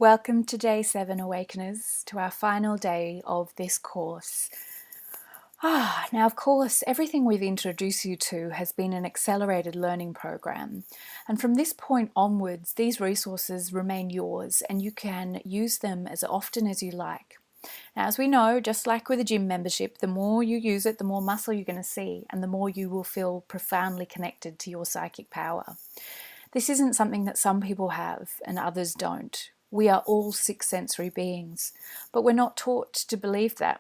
Welcome to Day 7 Awakeners, to our final day of this course. Now of course, everything we've introduced you to has been an accelerated learning program. And from this point onwards, these resources remain yours and you can use them as often as you like. Now, as we know, just like with a gym membership, the more you use it, the more muscle you're going to see and the more you will feel profoundly connected to your psychic power. This isn't something that some people have and others don't. We are all six sensory beings, but we're not taught to believe that.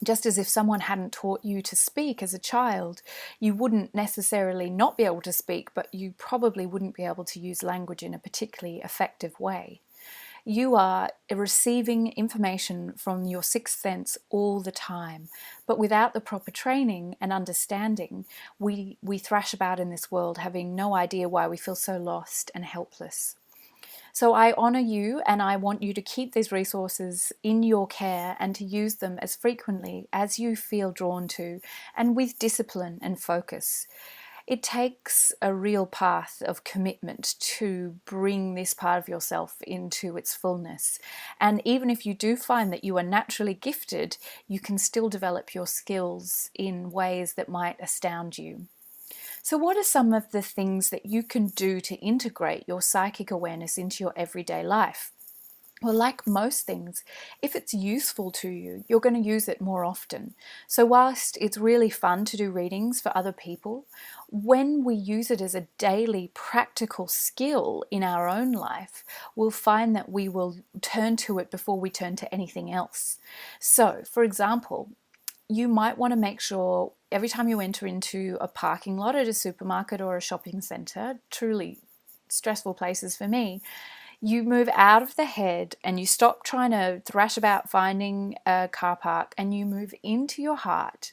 Just as if someone hadn't taught you to speak as a child, you wouldn't necessarily not be able to speak, but you probably wouldn't be able to use language in a particularly effective way. You are receiving information from your sixth sense all the time, but without the proper training and understanding, we thrash about in this world having no idea why we feel so lost and helpless. So I honour you and I want you to keep these resources in your care and to use them as frequently as you feel drawn to and with discipline and focus. It takes a real path of commitment to bring this part of yourself into its fullness. And even if you do find that you are naturally gifted, you can still develop your skills in ways that might astound you. So what are some of the things that you can do to integrate your psychic awareness into your everyday life? Well, like most things, if it's useful to you, you're going to use it more often. So whilst it's really fun to do readings for other people, when we use it as a daily practical skill in our own life, we'll find that we will turn to it before we turn to anything else. So, for example, you might want to make sure every time you enter into a parking lot at a supermarket or a shopping centre, truly stressful places for me, you move out of the head and you stop trying to thrash about finding a car park and you move into your heart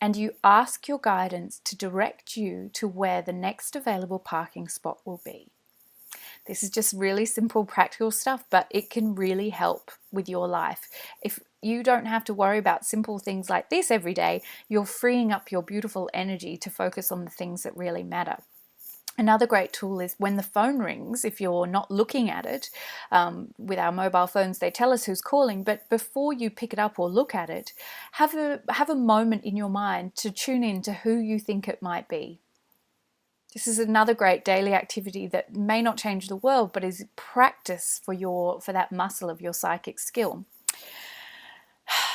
and you ask your guidance to direct you to where the next available parking spot will be. This is just really simple, practical stuff, but it can really help with your life. If you don't have to worry about simple things like this every day, you're freeing up your beautiful energy to focus on the things that really matter. Another great tool is when the phone rings, if you're not looking at it, with our mobile phones, they tell us who's calling, but before you pick it up or look at it, have a moment in your mind to tune in to who you think it might be. This is another great daily activity that may not change the world, but is practice for that muscle of your psychic skill.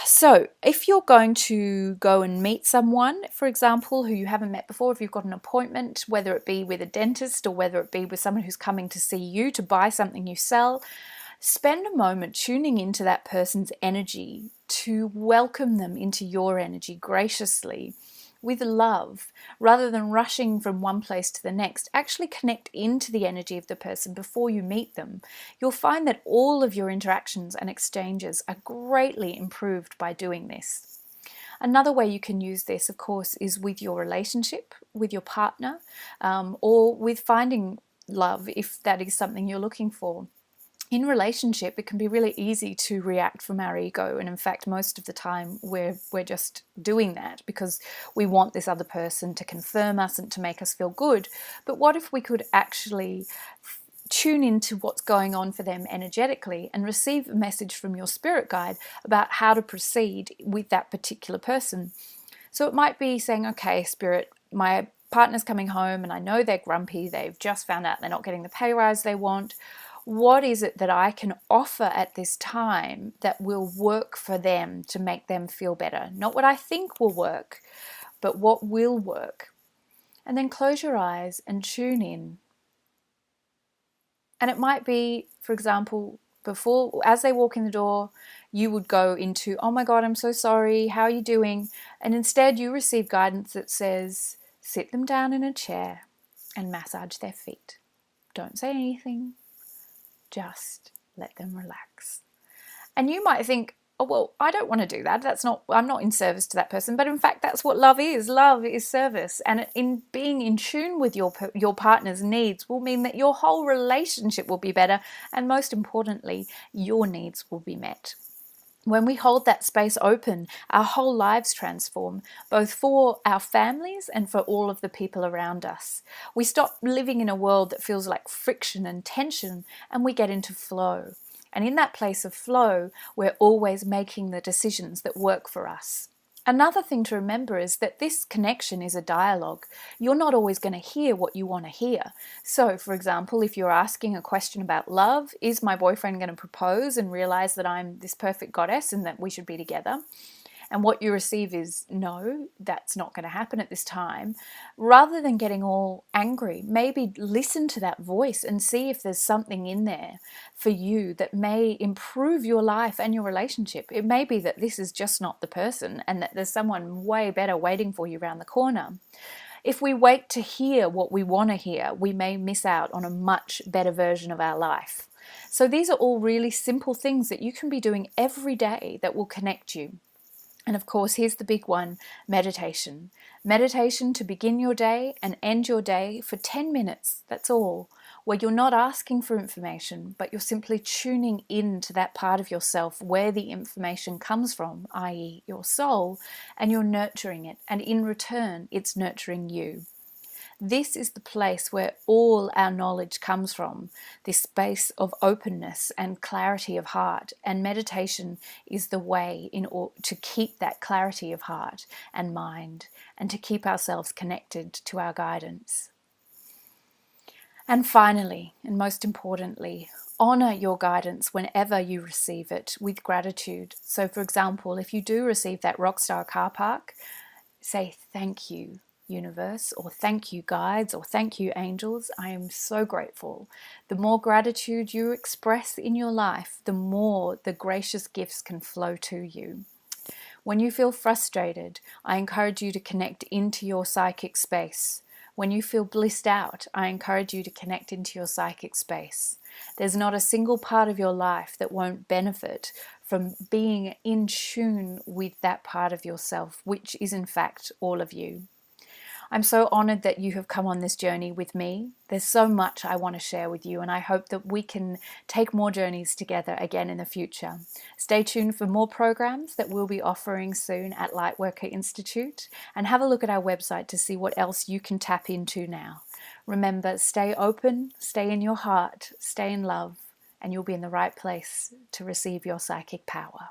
So if you're going to go and meet someone, for example, who you haven't met before, if you've got an appointment, whether it be with a dentist or whether it be with someone who's coming to see you to buy something you sell, spend a moment tuning into that person's energy to welcome them into your energy graciously, with love, rather than rushing from one place to the next. Actually connect into the energy of the person before you meet them. You'll find that all of your interactions and exchanges are greatly improved by doing this. Another way you can use this, of course, is with your relationship, with your partner, or with finding love, if that is something you're looking for. In relationship, it can be really easy to react from our ego, and in fact most of the time we're just doing that because we want this other person to confirm us and to make us feel good. But what if we could actually tune into what's going on for them energetically and receive a message from your spirit guide about how to proceed with that particular person? So it might be saying, okay, spirit, my partner's coming home and I know they're grumpy, they've just found out they're not getting the pay rise they want. What is it that I can offer at this time that will work for them to make them feel better? Not what I think will work, but what will work. And then close your eyes and tune in. And it might be, for example, as they walk in the door, you would go into, oh my God, I'm so sorry, how are you doing? And instead you receive guidance that says, sit them down in a chair and massage their feet. Don't say anything. Just let them relax. And you might think, oh, well, I don't want to do that. I'm not in service to that person. But in fact, that's what love is. Love is service. And in being in tune with your partner's needs will mean that your whole relationship will be better. And most importantly, your needs will be met. When we hold that space open, our whole lives transform, both for our families and for all of the people around us. We stop living in a world that feels like friction and tension, and we get into flow. And in that place of flow, we're always making the decisions that work for us. Another thing to remember is that this connection is a dialogue. You're not always going to hear what you want to hear. So, for example, if you're asking a question about love, is my boyfriend going to propose and realize that I'm this perfect goddess and that we should be together? And what you receive is, no, that's not going to happen at this time. Rather than getting all angry, maybe listen to that voice and see if there's something in there for you that may improve your life and your relationship. It may be that this is just not the person and that there's someone way better waiting for you around the corner. If we wait to hear what we want to hear, we may miss out on a much better version of our life. So these are all really simple things that you can be doing every day that will connect you. And of course, here's the big one, meditation. Meditation to begin your day and end your day for 10 minutes, that's all, where you're not asking for information, but you're simply tuning in to that part of yourself where the information comes from, i.e. your soul, and you're nurturing it. And in return, it's nurturing you. This is the place where all our knowledge comes from, this space of openness and clarity of heart. And meditation is the way to keep that clarity of heart and mind and to keep ourselves connected to our guidance. And finally, and most importantly, honor your guidance whenever you receive it with gratitude. So, for example, if you do receive that Rockstar car park, say thank you, universe, or thank you, guides, or thank you, angels. I am so grateful. The more gratitude you express in your life, the more the gracious gifts can flow to you. When you feel frustrated, I encourage you to connect into your psychic space. When you feel blissed out, I encourage you to connect into your psychic space. There's not a single part of your life that won't benefit from being in tune with that part of yourself, which is in fact all of you. I'm so honored that you have come on this journey with me. There's so much I want to share with you, and I hope that we can take more journeys together again in the future. Stay tuned for more programs that we'll be offering soon at Lightworker Institute, and have a look at our website to see what else you can tap into now. Remember, stay open, stay in your heart, stay in love, and you'll be in the right place to receive your psychic power.